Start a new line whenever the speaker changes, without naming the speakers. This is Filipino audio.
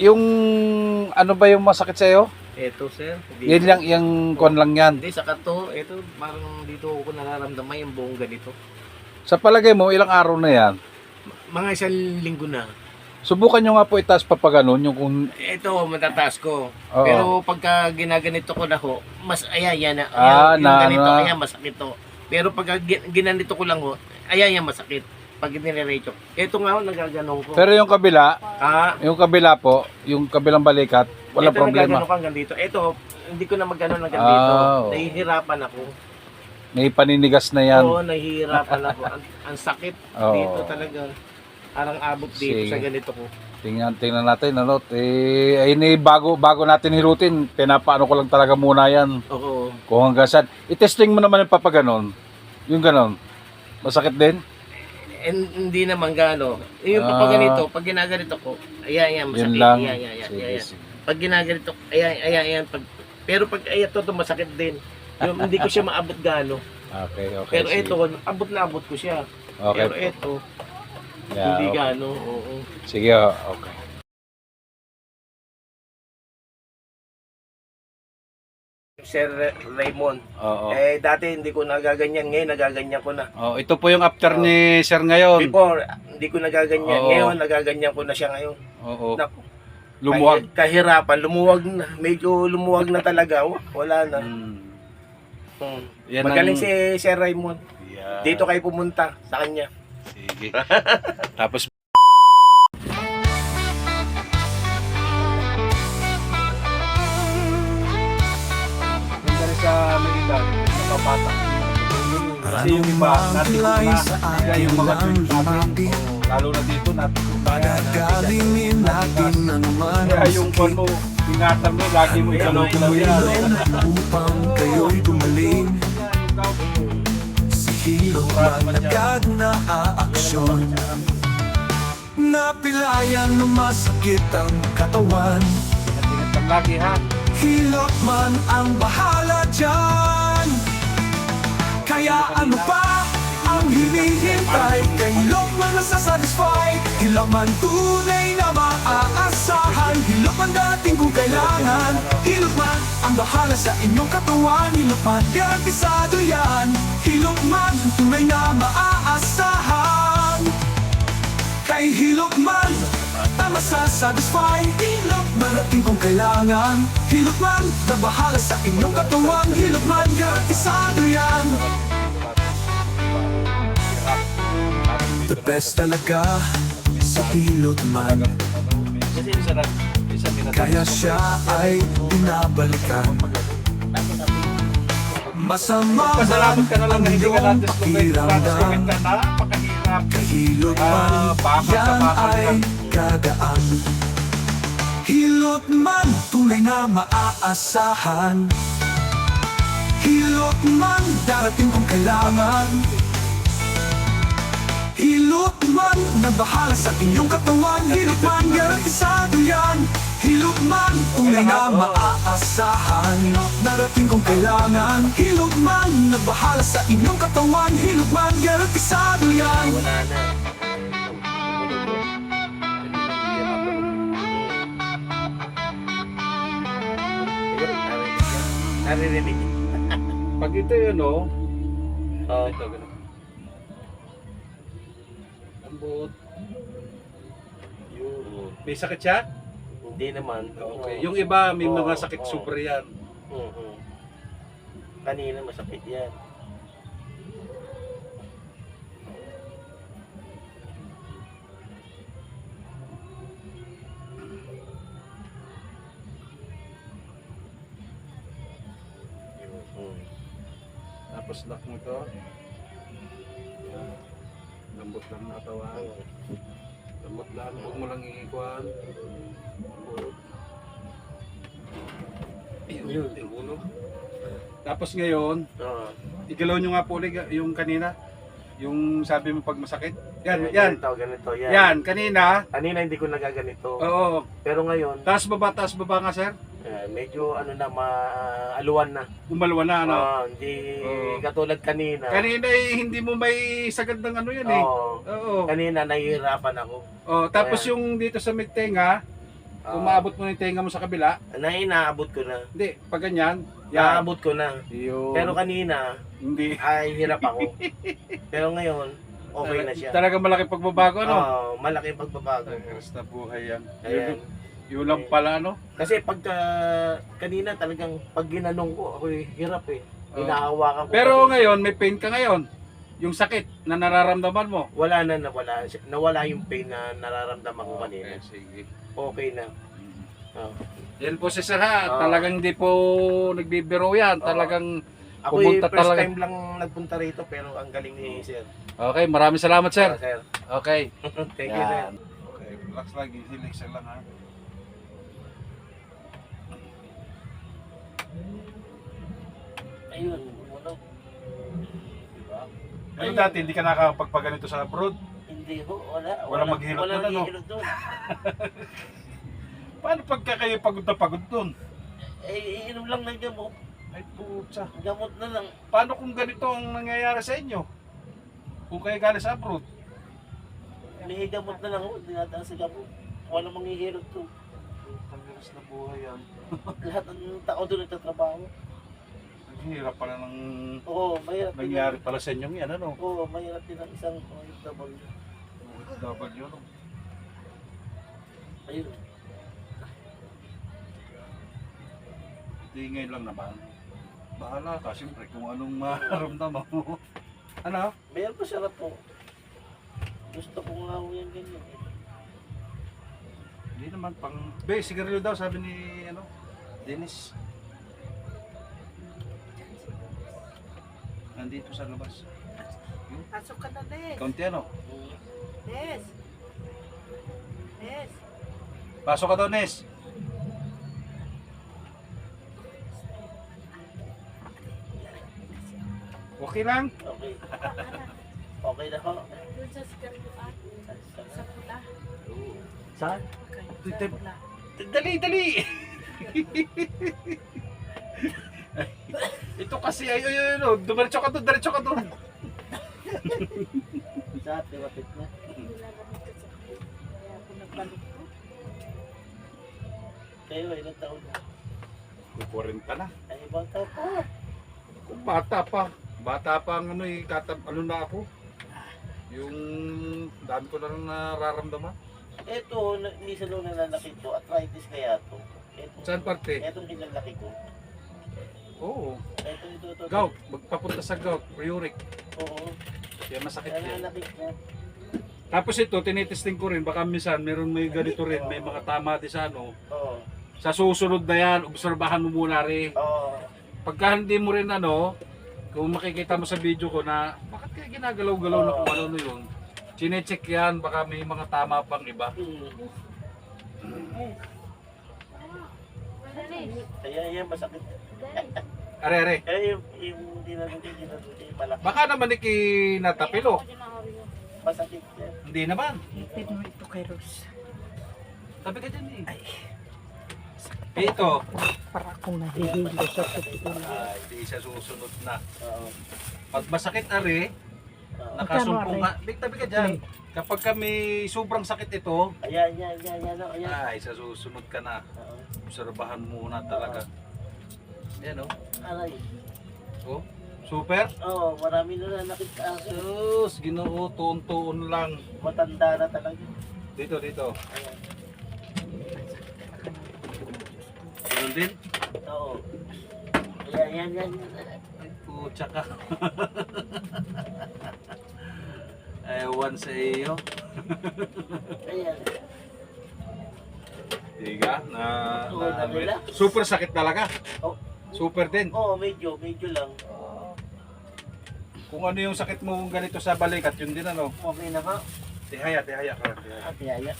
yung ano ba yung masakit sa'yo?
Eto sir,
Yan lang, yung kon lang yan.
Hindi, sa kato, ito parang dito ako nararamdaman yung buong ganito.
Sa palagay mo, ilang araw na yan?
Mga isang linggo na.
Subukan nyo nga po itaas pa pa ganun, yung kung...
Ito, matataas ko.
Oo.
Pero pagka ginaganito ko na ho, mas ayan, yan na.
Ah,
yung ganito,
na.
ayan, masakit to. Pero pagka ginanito ko lang ho, ayan, yan, masakit. Pag nire-ratio. Ito nga ho, nagaganong ko.
Pero yung kabila,
Ah,
yung kabila po, yung kabilang balikat, wala
ito
problema.
nagaganong ko hanggang dito. Ito, hindi ko na magano hanggang dito.
Oo.
Nahihirapan ako.
May paninigas na yan.
Oo, nahihirapan ako. Ang sakit
Oo.
dito talaga. Parang abot dito
Sige.
sa ganito ko.
Tingnan natin, ano, ayun bago natin hirutin, pinapaano ko lang talaga muna yan.
Oo.
Kung hanggang saan. I-testing mo naman yung papaganon. Yung ganon. Masakit din?
And, hindi naman gano. Yung pag ganito, pag ginaganito ko, ayan, masakit.
Yun lang.
Ayan.
Sige, sige.
Pag ginaganito, ayan. Pero pag to masakit din. Yung, hindi ko siya maabot gano.
Okay.
Pero
sige.
ito, abot ko siya.
Okay.
Pero ito,
Yeah,
hindi
okay.
gano. Oo.
Sige, okay.
Sir Raymond.
Oo.
Dati hindi ko nagaganyan. Ngayon, nagaganyan ko na.
Oh, ito po yung after ni Sir ngayon.
Before, hindi ko nagaganyan.
Oo.
Ngayon, nagaganyan ko na siya ngayon.
Oo.
Naku,
Lumuwag.
kahirapan, lumuwag na. Medyo lumuwag na talaga. Wala na.
Yan
Magaling
ang-
si Sir Raymond.
Yeah.
Dito kayo pumunta sa kanya.
Sige. Tapos Nandari sa Manila, nakabata. Kasi yung iba, natin na, kaya yung mga drink natin, lalo na dito, natin na.
Gagalingin natin ang
Kaya yung kwan mo, ingatan mo, lagi mo galaw-galaw yan.
upang kayo'y gumaling. Sa hilot man agad na aaksyon, napilayan na masakit ang katawan.
Ingat kang lagi ha.
Hilot man ang bahala dyan. Kaya ano pa ang hinihintay? Kay hilot man nasasatisfy, hilot man tunay na maaasahan, hilot man dating kung kailangan, hilot man ang bahala sa inyong katawan, hilot man garantisado yan, hilot man tunay na maaasahan. Kay hilot man tama sasatisfy, hilot man dating kung kailangan, hilot man na bahala sa inyong katawan, hilot man garantisado yan. The best talaga sa hilot man,
Kasi isa
kaya siya ay binabalikan. Masama
Pasalamat ka na lang na hindi ka
ang
natin
pakiramdam,
napakahirap.
kahilot man yan ay gagaan. Hilot man tunay na maaasahan, hilot man darating kung kailangan, hilot man na bahala sa inyong katawan, hilot man garantisado yan, hilot man tunay na maaasahan, darating kung kailangan, hilot man na bahala sa inyong katawan, hilot man garantisado yan.
wala na. Naririnig.
Pag ito yun, no?
Oh.
Ito, ganun. Lambot. Yun. May sakit siya?
Hindi naman.
Okay. Yung iba, may mga sakit
Oo.
super yan.
Kanina masakit yan.
Tapos lock mo to. Yan. Lambot lang na katawan. Lambot lang. Huwag mo lang iikuan. Lambot. Yun. Yung ulo. Tapos ngayon,
Oo.
igalaw nyo nga po ulit yung kanina. Yung sabi mo pag masakit. Yan.
Ganito, yan.
Yan. Kanina.
Kanina hindi ko nagaganito.
Oo.
Pero ngayon,
Taas baba nga sir.
medyo ano na, maaluwan na.
Umalwa na ano.
Hindi
Oo.
katulad kanina.
Kanina hindi mo may sagad ng ano yan eh.
Oo.
Oo.
Kanina nahihirapan ako.
Oh, tapos
Ayan.
yung dito sa midtenga, Kung maabot mo na yung tenga mo sa kabila,
Inaabot ko na.
hindi, pag ganyan, yan.
Naabot ko na.
Yun.
Pero kanina,
Hindi.
ay hirap ako. Pero ngayon, okay na siya.
Talagang malaki pagbabago, ano?
Malaki pagbabago.
Ayos na buhay yan.
Ayan.
Yun lang pala, ano?
Kasi pagka kanina talagang pag ginanong ko, ako hirap eh.
Oo.
Hinahawakan ko.
Pero
pati-
ngayon, may pain ka ngayon. Yung sakit na nararamdaman mo.
wala na nawala. Nawala yung pain na nararamdaman ko kanina.
Okay, sige.
Okay na. Oh.
Yan po si Sir ha.
Oo.
Talagang hindi po nagbibiro yan.
Oo.
Talagang
Ako yung
pumunta
first
talaga.
time lang nagpunta rito pero ang galing ni Sir.
Okay, maraming salamat Sir.
Sir.
Okay.
Thank you, Sir.
Yan. Okay, relax lang. Relax lang ha.
Ayun. Wala.
Pero dati hindi ka nakakapagpaganito sa abroad.
Hindi ho. Wala.
Walang maghilot
Walang
doon, ano?
maghilot doon.
Paano pagka kayo pagod na pagod dun?
Eh, inom lang ng gamot.
Ay putsa.
Gamot na lang.
Paano kung ganito ang nangyayari sa inyo? Kung kayo galing sa abroad?
May gamot na lang ho. Dinadaan sa gamot. Walang manghihilot doon.
Ang hirap na buhay yan.
Lahat ng tao doon nagtatrabaho.
Ang hirap pala ng
Oo, mahirap din.
nangyari pala sa inyong yan, ano?
Oo, mahirap din ang isang OFW.
W, no?
Ayun.
Di ngayon lang naman. Bahala ka, siyempre, kung anong maramdaman mo. Ano?
Mayroon pa sarap po. Gusto ko nga ho yan ganyan. Eh.
Hindi naman, pang... Be, sigarilyo daw, sabi ni, ano, Dennis. Nandito sa labas.
Pasok ka na, Nes.
Kaunti ano?
Nes. Nes.
Pasok ka daw, Nes. Okay lang?
Okay. Okay na ho.
Doon sa sigarilyoan. Sa pula.
Saan?
Okay,
Ito-
sa pula.
Dali, dali! Ito kasi, ay, dumiretso ka doon, diretso ka doon.
Saan? Tiwapit na.
Nilalamig ka sa akin. Kaya ako nagbalot ko.
Kayo, ilang taon na?
40 na.
Ay, bata pa.
Kung bata pa. Bata pa ang ano, ano na ako. Yung dami ko na lang nararamdaman.
Ito, minsan nung nalalaki to, arthritis kaya to. Ito,
Saan parte?
Itong kinalaki ko.
Oo.
Ito.
Gout. Magpapunta sa gout. Uric.
Oo.
Kaya masakit yan.
Nalalaki ko.
Tapos ito, tinitesting ko rin. Baka minsan, meron may ganito rin. May mga tama din sa ano.
Oo.
Sa susunod na yan, obserbahan mo muna rin.
Oo.
Pagka hindi mo rin ano, kung makikita mo sa video ko na, bakit kaya ginagalaw-galaw na kung ano yun? Chinecheck yan, baka may mga tama pang iba.
Kaya yan, masakit.
Are,
Kaya yung dinaluti, malaki.
baka naman ikinatapilo.
Masakit yan.
Hindi naman.
Ipin mo ito kay Rose.
Sabi ka dyan eh. Ito.
Para akong nahihilo sa totoo.
Ay, di siya susunod na.
Oo.
Pag masakit are,
Oo.
nakasumpo nga. Big tabi ka dyan. Kapag kami sobrang sakit ito,
Ayan. Ayan.
ay, sa susunod ka na.
Oo.
Obserbahan muna talaga. Yan o.
Aray.
Oh. Super.
Oo, marami na nakit sa akin.
Sus, ginoo, tuon-tuon lang.
Matanda na talaga.
Dito.
Ayan.
Ganun din.
Oo. Ayan.
Ay, putya ka. Ewan sa iyo.
Ayan.
Diga, na,
Oo, nabila.
super sakit talaga.
Oh.
Super din.
Oo, medyo lang.
Kung ano yung sakit mo ganito sa balikat, yun din ano.
Okay na ba?
Tihaya ka.
At yaya.